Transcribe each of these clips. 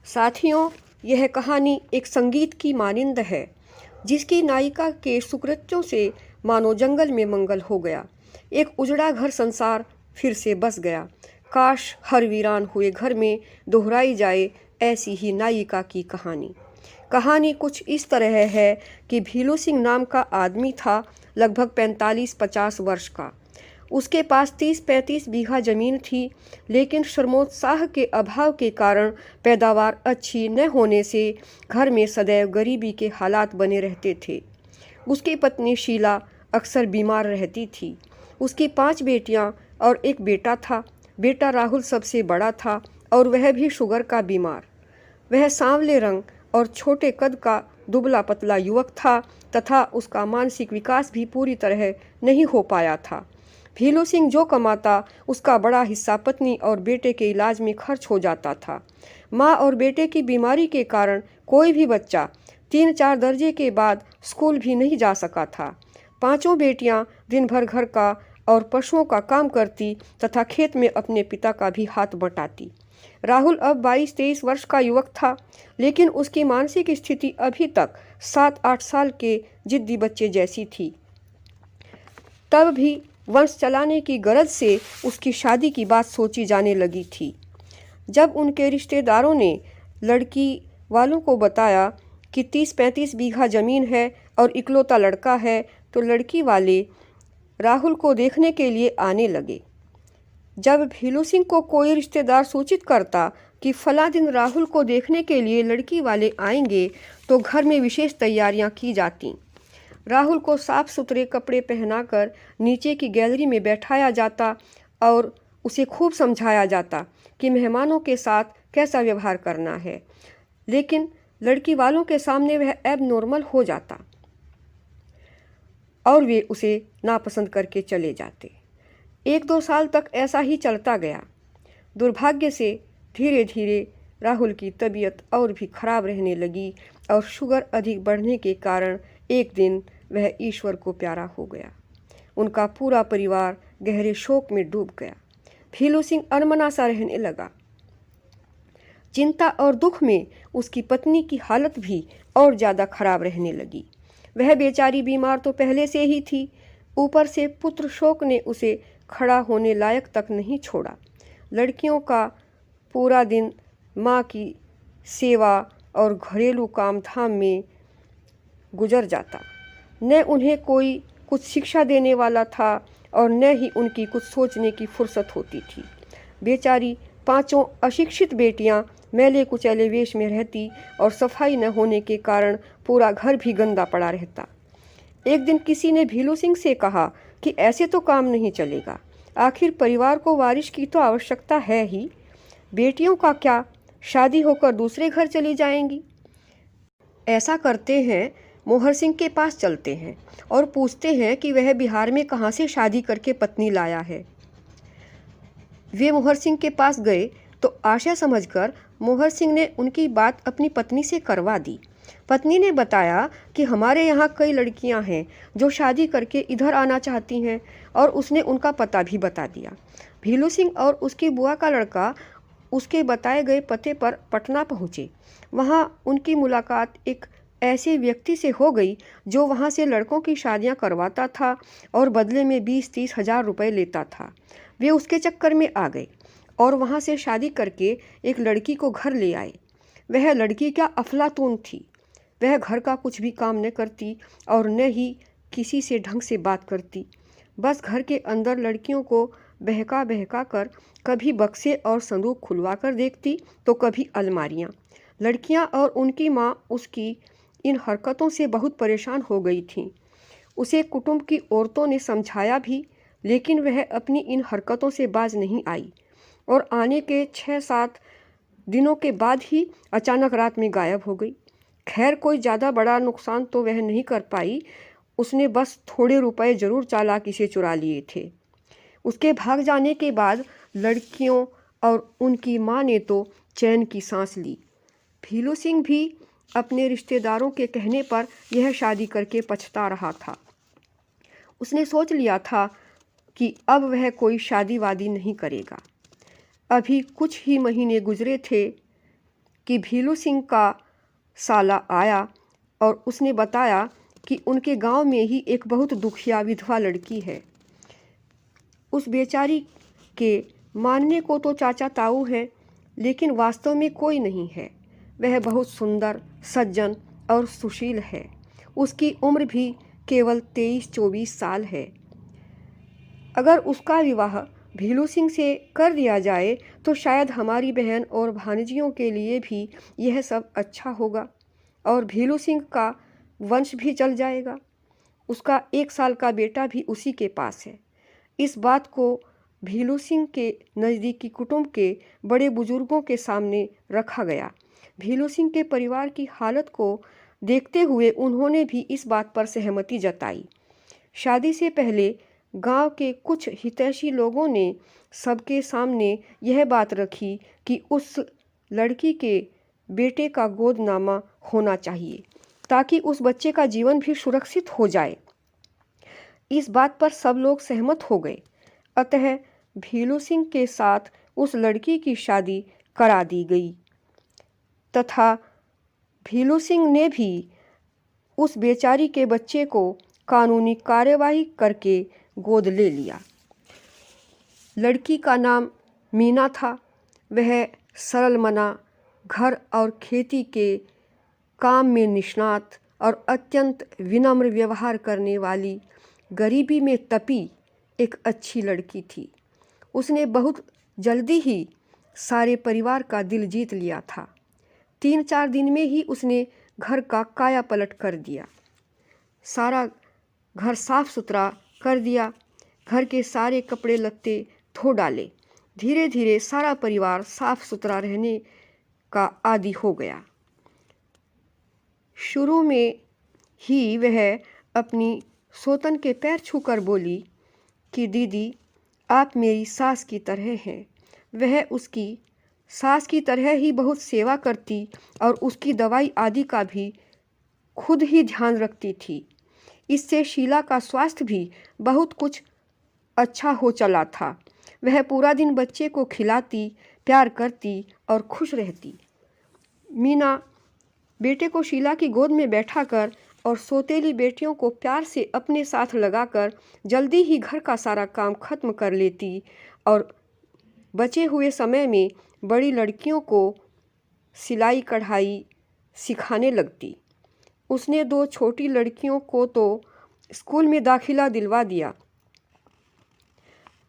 साथियों, यह कहानी एक संगीत की मानिंद है जिसकी नायिका के सुकृत्यों से मानो जंगल में मंगल हो गया। एक उजड़ा घर संसार फिर से बस गया। काश हर वीरान हुए घर में दोहराई जाए ऐसी ही नायिका की कहानी। कहानी कुछ इस तरह है कि भीलू सिंह नाम का आदमी था, लगभग 45-50 वर्ष का। उसके पास 30-35 बीघा जमीन थी, लेकिन श्रमोत्साह के अभाव के कारण पैदावार अच्छी न होने से घर में सदैव गरीबी के हालात बने रहते थे। उसकी पत्नी शीला अक्सर बीमार रहती थी। उसकी 5 बेटियां और एक बेटा था। बेटा राहुल सबसे बड़ा था और वह भी शुगर का बीमार। वह सांवले रंग और छोटे कद का दुबला पतला युवक था तथा उसका मानसिक विकास भी पूरी तरह नहीं हो पाया था। भीलू सिंह जो कमाता उसका बड़ा हिस्सा पत्नी और बेटे के इलाज में खर्च हो जाता था। माँ और बेटे की बीमारी के कारण कोई भी बच्चा 3-4 दर्जे के बाद स्कूल भी नहीं जा सका था। 5 बेटियां दिन भर घर का और पशुओं का काम करती तथा खेत में अपने पिता का भी हाथ बटाती। राहुल अब 22-23 वर्ष का युवक था, लेकिन उसकी मानसिक स्थिति अभी तक 7-8 साल के जिद्दी बच्चे जैसी थी। तब भी वंश चलाने की गरज से उसकी शादी की बात सोची जाने लगी थी। जब उनके रिश्तेदारों ने लड़की वालों को बताया कि 30-35 बीघा ज़मीन है और इकलौता लड़का है, तो लड़की वाले राहुल को देखने के लिए आने लगे। जब भीलू सिंह को कोई रिश्तेदार सूचित करता कि फला दिन राहुल को देखने के लिए लड़की वाले आएंगे, तो घर में विशेष तैयारियां की जाती। राहुल को साफ सुथरे कपड़े पहनाकर नीचे की गैलरी में बैठाया जाता और उसे खूब समझाया जाता कि मेहमानों के साथ कैसा व्यवहार करना है, लेकिन लड़की वालों के सामने वह एबनॉर्मल हो जाता और वे उसे नापसंद करके चले जाते। 1-2 साल तक ऐसा ही चलता गया। दुर्भाग्य से धीरे धीरे राहुल की तबीयत और भी खराब रहने लगी और शुगर अधिक बढ़ने के कारण एक दिन वह ईश्वर को प्यारा हो गया। उनका पूरा परिवार गहरे शोक में डूब गया। भीलू सिंह अनमना सा रहने लगा। चिंता और दुख में उसकी पत्नी की हालत भी और ज़्यादा खराब रहने लगी। वह बेचारी बीमार तो पहले से ही थी, ऊपर से पुत्र शोक ने उसे खड़ा होने लायक तक नहीं छोड़ा। लड़कियों का पूरा दिन माँ की सेवा और घरेलू काम धाम में गुजर जाता। न उन्हें कोई कुछ शिक्षा देने वाला था और न ही उनकी कुछ सोचने की फुर्सत होती थी। बेचारी 5 अशिक्षित बेटियां मैले कुचैले वेश में रहती और सफाई न होने के कारण पूरा घर भी गंदा पड़ा रहता। एक दिन किसी ने भीलू सिंह से कहा कि ऐसे तो काम नहीं चलेगा, आखिर परिवार को वारिस की तो आवश्यकता है ही। बेटियों का क्या, शादी होकर दूसरे घर चली जाएंगी। ऐसा करते हैं, मोहर सिंह के पास चलते हैं और पूछते हैं कि वह बिहार में कहाँ से शादी करके पत्नी लाया है। वे मोहर सिंह के पास गए तो आशा समझकर मोहर सिंह ने उनकी बात अपनी पत्नी से करवा दी। पत्नी ने बताया कि हमारे यहाँ कई लड़कियाँ हैं जो शादी करके इधर आना चाहती हैं, और उसने उनका पता भी बता दिया। भीलू सिंह और उसकी बुआ का लड़का उसके बताए गए पते पर पटना पहुँचे। वहाँ उनकी मुलाकात एक ऐसे व्यक्ति से हो गई जो वहाँ से लड़कों की शादियाँ करवाता था और बदले में 20-30 हज़ार रुपये लेता था। वे उसके चक्कर में आ गए और वहाँ से शादी करके एक लड़की को घर ले आए। वह लड़की क्या अफलातून थी। वह घर का कुछ भी काम न करती और न ही किसी से ढंग से बात करती। बस घर के अंदर लड़कियों को बहका बहका कर कभी बक्से और संदूक खुलवा कर देखती तो कभी अलमारियाँ। लड़कियाँ और उनकी माँ उसकी इन हरकतों से बहुत परेशान हो गई थीं। उसे कुटुंब की औरतों ने समझाया भी, लेकिन वह अपनी इन हरकतों से बाज नहीं आई और आने के 6-7 दिनों के बाद ही अचानक रात में गायब हो गई। खैर, कोई ज़्यादा बड़ा नुकसान तो वह नहीं कर पाई। उसने बस थोड़े रुपए ज़रूर चालाकी से चुरा लिए थे। उसके भाग जाने के बाद लड़कियों और उनकी माँ ने तो चैन की सांस ली। भीलू सिंह भी अपने रिश्तेदारों के कहने पर यह शादी करके पछता रहा था। उसने सोच लिया था कि अब वह कोई शादी वादी नहीं करेगा। अभी कुछ ही महीने गुजरे थे कि भीलू सिंह का साला आया और उसने बताया कि उनके गांव में ही एक बहुत दुखिया विधवा लड़की है। उस बेचारी के मानने को तो चाचा ताऊ हैं, लेकिन वास्तव में कोई नहीं है। वह बहुत सुंदर, सज्जन और सुशील है। उसकी उम्र भी केवल 23-24 साल है। अगर उसका विवाह भीलू सिंह से कर दिया जाए तो शायद हमारी बहन और भांजियों के लिए भी यह सब अच्छा होगा और भीलू सिंह का वंश भी चल जाएगा। उसका 1 साल का बेटा भी उसी के पास है। इस बात को भीलू सिंह के नज़दीकी कुटुंब के बड़े बुजुर्गों के सामने रखा गया। भीलू सिंह के परिवार की हालत को देखते हुए उन्होंने भी इस बात पर सहमति जताई। शादी से पहले गांव के कुछ हितैषी लोगों ने सबके सामने यह बात रखी कि उस लड़की के बेटे का गोदनामा होना चाहिए ताकि उस बच्चे का जीवन भी सुरक्षित हो जाए। इस बात पर सब लोग सहमत हो गए। अतः भीलू सिंह के साथ उस लड़की की शादी करा दी गई तथा भीलू सिंह ने भी उस बेचारी के बच्चे को कानूनी कार्यवाही करके गोद ले लिया। लड़की का नाम मीना था। वह सरल मना, घर और खेती के काम में निष्णात और अत्यंत विनम्र व्यवहार करने वाली, गरीबी में तपी एक अच्छी लड़की थी। उसने बहुत जल्दी ही सारे परिवार का दिल जीत लिया था। 3-4 दिन में ही उसने घर का काया पलट कर दिया। सारा घर साफ सुथरा कर दिया, घर के सारे कपड़े लत्ते धो डाले। धीरे धीरे सारा परिवार साफ सुथरा रहने का आदी हो गया। शुरू में ही वह अपनी सोतन के पैर छूकर बोली कि दीदी, आप मेरी सास की तरह हैं। वह उसकी सास की तरह ही बहुत सेवा करती और उसकी दवाई आदि का भी खुद ही ध्यान रखती थी। इससे शीला का स्वास्थ्य भी बहुत कुछ अच्छा हो चला था। वह पूरा दिन बच्चे को खिलाती, प्यार करती और खुश रहती। मीना बेटे को शीला की गोद में बैठाकर और सौतेली बेटियों को प्यार से अपने साथ लगाकर जल्दी ही घर का सारा काम खत्म कर लेती और बचे हुए समय में बड़ी लड़कियों को सिलाई कढ़ाई सिखाने लगती। उसने 2 छोटी लड़कियों को तो स्कूल में दाखिला दिलवा दिया।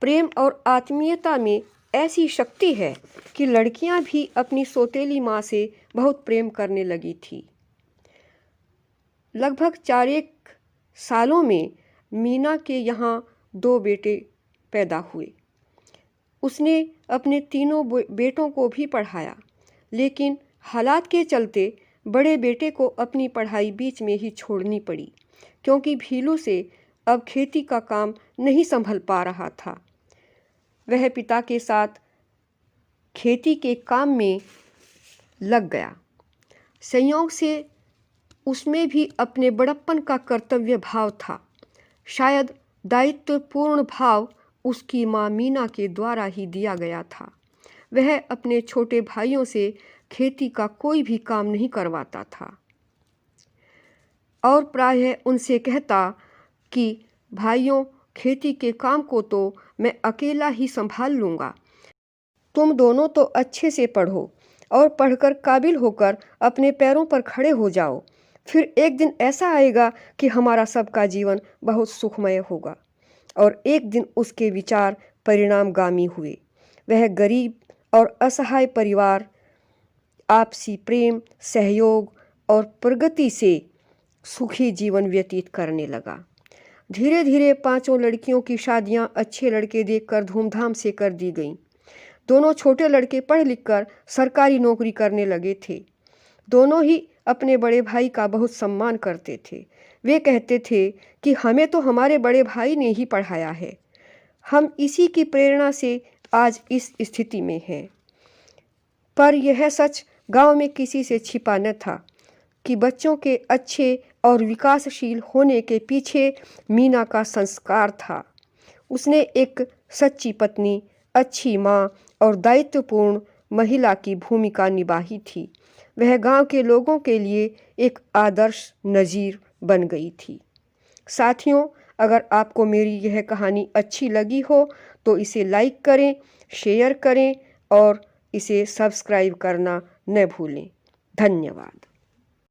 प्रेम और आत्मीयता में ऐसी शक्ति है कि लड़कियां भी अपनी सौतेली माँ से बहुत प्रेम करने लगी थी। लगभग 4 सालों में मीना के यहाँ 2 बेटे पैदा हुए। उसने अपने तीनों बेटों को भी पढ़ाया, लेकिन हालात के चलते बड़े बेटे को अपनी पढ़ाई बीच में ही छोड़नी पड़ी, क्योंकि भीलू से अब खेती का काम नहीं संभल पा रहा था। वह पिता के साथ खेती के काम में लग गया। संयोग से उसमें भी अपने बड़प्पन का कर्तव्य भाव था। शायद दायित्वपूर्ण भाव उसकी माँ मीना के द्वारा ही दिया गया था। वह अपने छोटे भाइयों से खेती का कोई भी काम नहीं करवाता था और प्रायः उनसे कहता कि भाइयों, खेती के काम को तो मैं अकेला ही संभाल लूँगा। तुम दोनों तो अच्छे से पढ़ो और पढ़कर काबिल होकर अपने पैरों पर खड़े हो जाओ। फिर एक दिन ऐसा आएगा कि हमारा सबका जीवन बहुत सुखमय होगा। और एक दिन उसके विचार परिणामगामी हुए। वह गरीब और असहाय परिवार आपसी प्रेम, सहयोग और प्रगति से सुखी जीवन व्यतीत करने लगा। धीरे धीरे 5 लड़कियों की शादियां अच्छे लड़के देखकर धूमधाम से कर दी गईं। दोनों छोटे लड़के पढ़ लिखकर सरकारी नौकरी करने लगे थे। दोनों ही अपने बड़े भाई का बहुत सम्मान करते थे। वे कहते थे कि हमें तो हमारे बड़े भाई ने ही पढ़ाया है, हम इसी की प्रेरणा से आज इस स्थिति में हैं। पर यह सच गांव में किसी से छिपा न था कि बच्चों के अच्छे और विकासशील होने के पीछे मीना का संस्कार था। उसने एक सच्ची पत्नी, अच्छी माँ और दायित्वपूर्ण महिला की भूमिका निभाई थी, वह गांव के लोगों के लिए एक आदर्श नज़ीर बन गई थी। साथियों, अगर आपको मेरी यह कहानी अच्छी लगी हो तो इसे लाइक करें, शेयर करें और इसे सब्सक्राइब करना न भूलें। धन्यवाद।